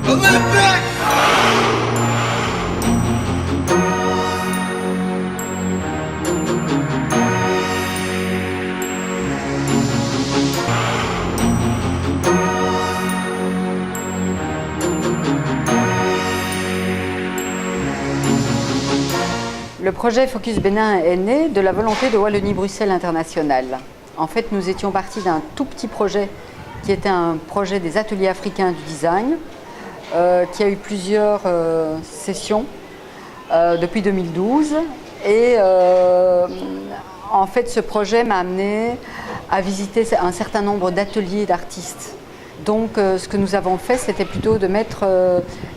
Le projet Focus Bénin est né de la volonté de Wallonie-Bruxelles International. En fait, nous étions partis d'un tout petit projet qui était un projet des ateliers africains du design, qui a eu plusieurs sessions depuis 2012. Et en fait, ce projet m'a amené à visiter un certain nombre d'ateliers d'artistes. Donc, ce que nous avons fait, c'était plutôt de mettre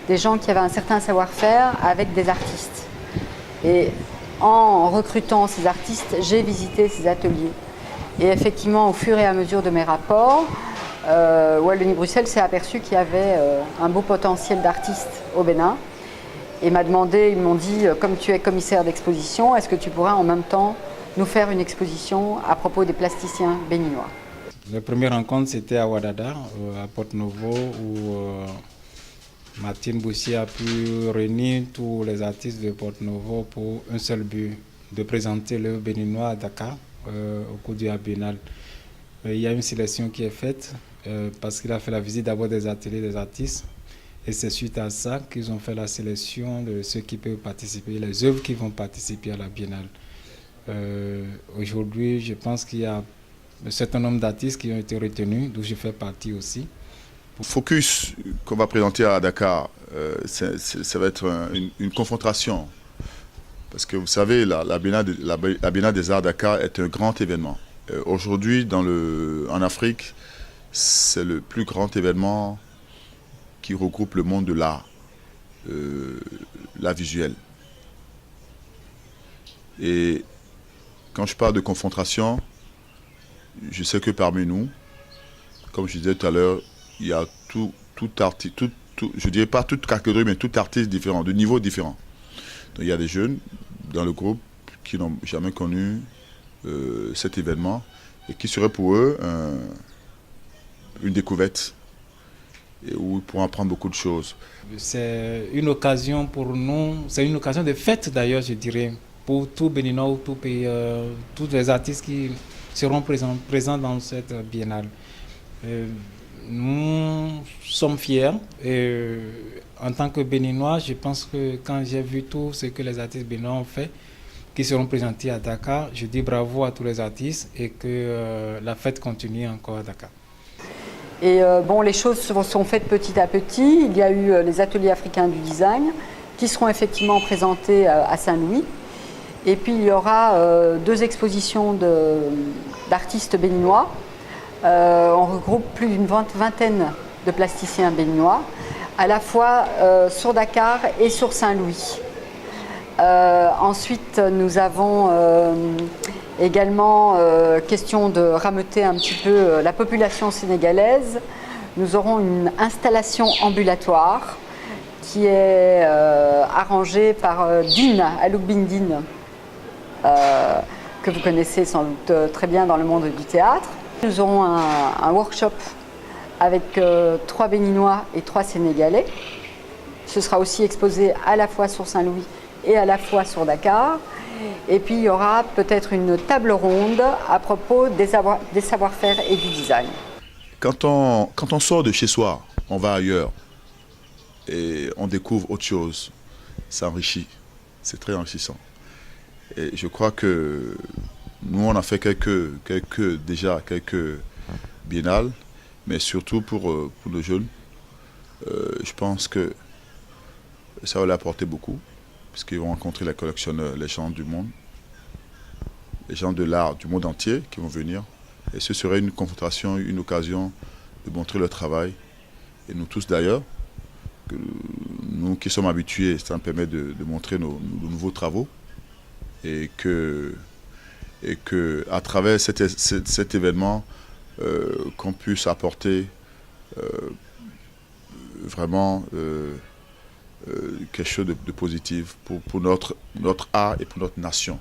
des gens qui avaient un certain savoir-faire avec des artistes. Et en recrutant ces artistes, j'ai visité ces ateliers. Et effectivement, au fur et à mesure de mes rapports, Wallonie-Bruxelles s'est aperçu qu'il y avait un beau potentiel d'artistes au Bénin. Et ils m'ont dit, comme tu es commissaire d'exposition, est-ce que tu pourrais en même temps nous faire une exposition à propos des plasticiens béninois? La première rencontre, c'était à Ouadada, à Porto-Novo, où Martine Boussier a pu réunir tous les artistes de Porto-Novo pour un seul but, de présenter l'œuvre béninois à Dakar au cours du Biennale. Il y a une sélection qui est faite parce qu'il a fait la visite d'abord des ateliers des artistes. Et c'est suite à ça qu'ils ont fait la sélection de ceux qui peuvent participer, les œuvres qui vont participer à la Biennale. Aujourd'hui, je pense qu'il y a un certain nombre d'artistes qui ont été retenus, d'où je fais partie aussi. Focus qu'on va présenter à Dakar, ça va être une confrontation. Parce que vous savez, la Biennale des Arts à Dakar est un grand événement. Aujourd'hui, en Afrique, c'est le plus grand événement qui regroupe le monde de l'art, l'art visuel. Et quand je parle de confrontation, je sais que parmi nous, comme je disais tout à l'heure, il y a tout artiste, je ne dirais pas toute catégorie, mais tout artiste différent, de niveau différent. Donc il y a des jeunes dans le groupe qui n'ont jamais connu cet événement et qui serait pour eux une découverte et où ils pourront apprendre beaucoup de choses. C'est une occasion pour nous, c'est une occasion de fête d'ailleurs, je dirais, pour tout Béninois ou tout pays, tous les artistes qui seront présents dans cette biennale. Nous sommes fiers et en tant que Béninois, je pense que quand j'ai vu tout ce que les artistes béninois ont fait, qui seront présentés à Dakar, je dis bravo à tous les artistes et que la fête continue encore à Dakar. Et bon, les choses sont faites petit à petit. Il y a eu les ateliers africains du design qui seront effectivement présentés à Saint-Louis. Et puis il y aura 2 expositions d'artistes béninois. On regroupe plus d'une vingtaine de plasticiens béninois, à la fois sur Dakar et sur Saint-Louis. Ensuite, nous avons également question de rameuter un petit peu la population sénégalaise. Nous aurons une installation ambulatoire qui est arrangée par Dine, Alouk Bindine, que vous connaissez sans doute très bien dans le monde du théâtre. Nous aurons un workshop avec 3 Béninois et 3 Sénégalais. Ce sera aussi exposé à la fois sur Saint-Louis et à la fois sur Dakar. Et puis il y aura peut-être une table ronde à propos des savoir-faire et du design. Quand on sort de chez soi, on va ailleurs et on découvre autre chose. Ça enrichit, c'est très enrichissant. Et je crois que nous, on a fait déjà quelques biennales, mais surtout pour nos jeunes, je pense que ça va leur apporter beaucoup, puisqu'ils vont rencontrer les collectionneurs, les gens du monde, les gens de l'art du monde entier qui vont venir. Et ce serait une confrontation, une occasion de montrer leur travail. Et nous tous d'ailleurs, nous qui sommes habitués, ça nous permet de montrer nos nouveaux travaux. Et que à travers cet événement, qu'on puisse apporter vraiment quelque chose de positif pour notre art et pour notre nation.